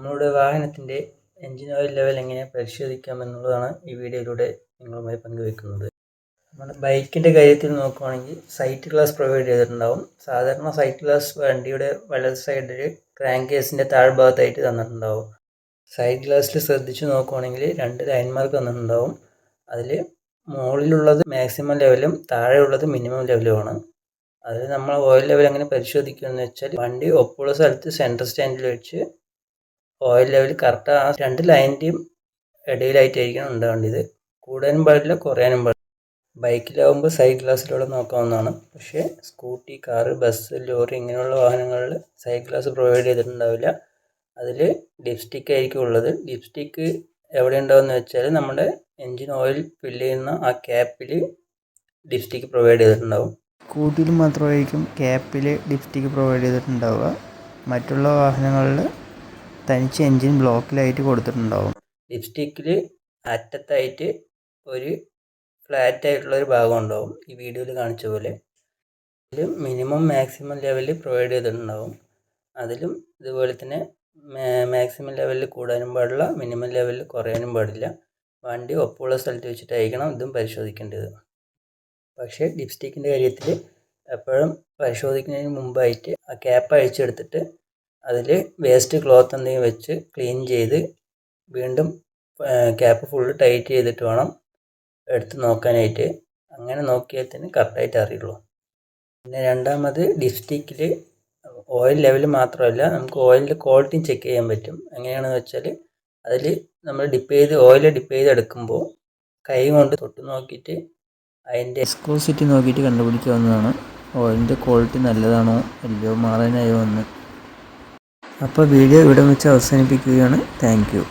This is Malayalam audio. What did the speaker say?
നമ്മളുടെ വാഹനത്തിൻ്റെ എൻജിൻ ഓയിൽ ലെവൽ എങ്ങനെ പരിശോധിക്കാമെന്നുള്ളതാണ് ഈ വീഡിയോയിലൂടെ നിങ്ങളുമായി പങ്കുവെക്കുന്നത്. നമ്മുടെ ബൈക്കിൻ്റെ കാര്യത്തിൽ നോക്കുകയാണെങ്കിൽ സൈറ്റ് ഗ്ലാസ് പ്രൊവൈഡ് ചെയ്തിട്ടുണ്ടാവും. സാധാരണ സൈറ്റ് ഗ്ലാസ് വണ്ടിയുടെ വലത് സൈഡിൽ ക്രാങ്ക് കേസിൻ്റെ താഴ്ഭാഗത്തായിട്ട് തന്നിട്ടുണ്ടാവും. സൈഡ് ഗ്ലാസ്സിൽ ശ്രദ്ധിച്ച് നോക്കുകയാണെങ്കിൽ 2 ലൈൻ മാർക്ക് തന്നിട്ടുണ്ടാവും. അതിൽ മുകളിലുള്ളത് മാക്സിമം ലെവലും താഴെയുള്ളത് മിനിമം ലെവലുമാണ്. അതിൽ നമ്മൾ ഓയിൽ ലെവൽ എങ്ങനെ പരിശോധിക്കുകയെന്ന് വെച്ചാൽ വണ്ടി ഒപ്പുള്ള സ്ഥലത്ത് സെൻറ്റർ സ്റ്റാൻഡിൽ വെച്ച് ഓയിൽ ലെവൽ കറക്റ്റ് ആ 2 ലൈനിൻ്റെയും ഇടയിലായിട്ടായിരിക്കണം ഉണ്ടാവേണ്ടത്. കൂടാനും പാടില്ല, കുറയാനും പാടില്ല. ബൈക്കിലാവുമ്പോൾ സൈഡ് ഗ്ലാസ്സിലൂടെ നോക്കാവുന്നതാണ്. പക്ഷേ സ്കൂട്ടി, കാറ്, ബസ്, ലോറി ഇങ്ങനെയുള്ള വാഹനങ്ങളിൽ സൈഡ് ഗ്ലാസ് പ്രൊവൈഡ് ചെയ്തിട്ടുണ്ടാവില്ല. അതിൽ ഡിപ്സ്റ്റിക്ക് ആയിരിക്കും ഉള്ളത്. ഡിപ്സ്റ്റിക്ക് എവിടെ ഉണ്ടാവുമെന്ന് വെച്ചാൽ നമ്മുടെ എൻജിൻ ഓയിൽ ഫില്ല് ചെയ്യുന്ന ആ ക്യാപ്പിൽ ഡിപ്സ്റ്റിക്ക് പ്രൊവൈഡ് ചെയ്തിട്ടുണ്ടാവും. സ്കൂട്ടിയിൽ മാത്രമായിരിക്കും ക്യാപ്പിൽ ഡിപ്സ്റ്റിക്ക് പ്രൊവൈഡ് ചെയ്തിട്ടുണ്ടാവുക. മറ്റുള്ള വാഹനങ്ങളിൽ തനിച്ച് എൻജിൻ ബ്ലോക്കിലായിട്ട് കൊടുത്തിട്ടുണ്ടാവും. ലിപ്സ്റ്റിക്കിൽ അറ്റത്തായിട്ട് ഒരു ഫ്ലാറ്റ് ആയിട്ടുള്ളൊരു ഭാഗം ഉണ്ടാവും, ഈ വീഡിയോയിൽ കാണിച്ച പോലെ. അതിൽ മിനിമം മാക്സിമം ലെവലിൽ പ്രൊവൈഡ് ചെയ്തിട്ടുണ്ടാവും. അതിലും ഇതുപോലെ തന്നെ മാക്സിമം ലെവലിൽ കൂടാനും പാടില്ല, മിനിമം ലെവലിൽ കുറയാനും പാടില്ല. വണ്ടി ഒപ്പമുള്ള സ്ഥലത്ത് വെച്ചിട്ടായിരിക്കണം ഇതും പരിശോധിക്കേണ്ടത്. പക്ഷേ ലിപ്സ്റ്റിക്കിൻ്റെ കാര്യത്തിൽ എപ്പോഴും പരിശോധിക്കുന്നതിന് മുമ്പായിട്ട് ആ ക്യാപ്പ് അഴിച്ചെടുത്തിട്ട് അതിൽ വേസ്റ്റ് ക്ലോത്ത് എന്തെങ്കിലും വെച്ച് ക്ലീൻ ചെയ്ത് വീണ്ടും ക്യാപ്പ് ഫുള്ള് ടൈറ്റ് ചെയ്തിട്ട് വേണം എടുത്ത് നോക്കാനായിട്ട്. അങ്ങനെ നോക്കിയാൽ തന്നെ കറക്റ്റായിട്ട് അറിയുള്ളൂ. പിന്നെ രണ്ടാമത് ഡിപ്സ്റ്റിക്കിൽ ഓയിൽ ലെവൽ മാത്രമല്ല, നമുക്ക് ഓയിലിൻ്റെ ക്വാളിറ്റിയും ചെക്ക് ചെയ്യാൻ പറ്റും. എങ്ങനെയാണെന്ന് വെച്ചാൽ അതിൽ നമ്മൾ ഓയിൽ ഡിപ്പ് ചെയ്ത് എടുക്കുമ്പോൾ കൈ കൊണ്ട് തൊട്ട് നോക്കിയിട്ട് അതിൻ്റെ വിസ്കോസിറ്റി നോക്കിയിട്ട് കണ്ടുപിടിക്കാവുന്നതാണ് ഓയിലിൻ്റെ ക്വാളിറ്റി നല്ലതാണോ അല്ലയോ മാറാനായോ എന്ന്. അപ്പോൾ വീഡിയോ ഇവിടെ വെച്ച് അവസാനിപ്പിക്കുകയാണ്. Thank you.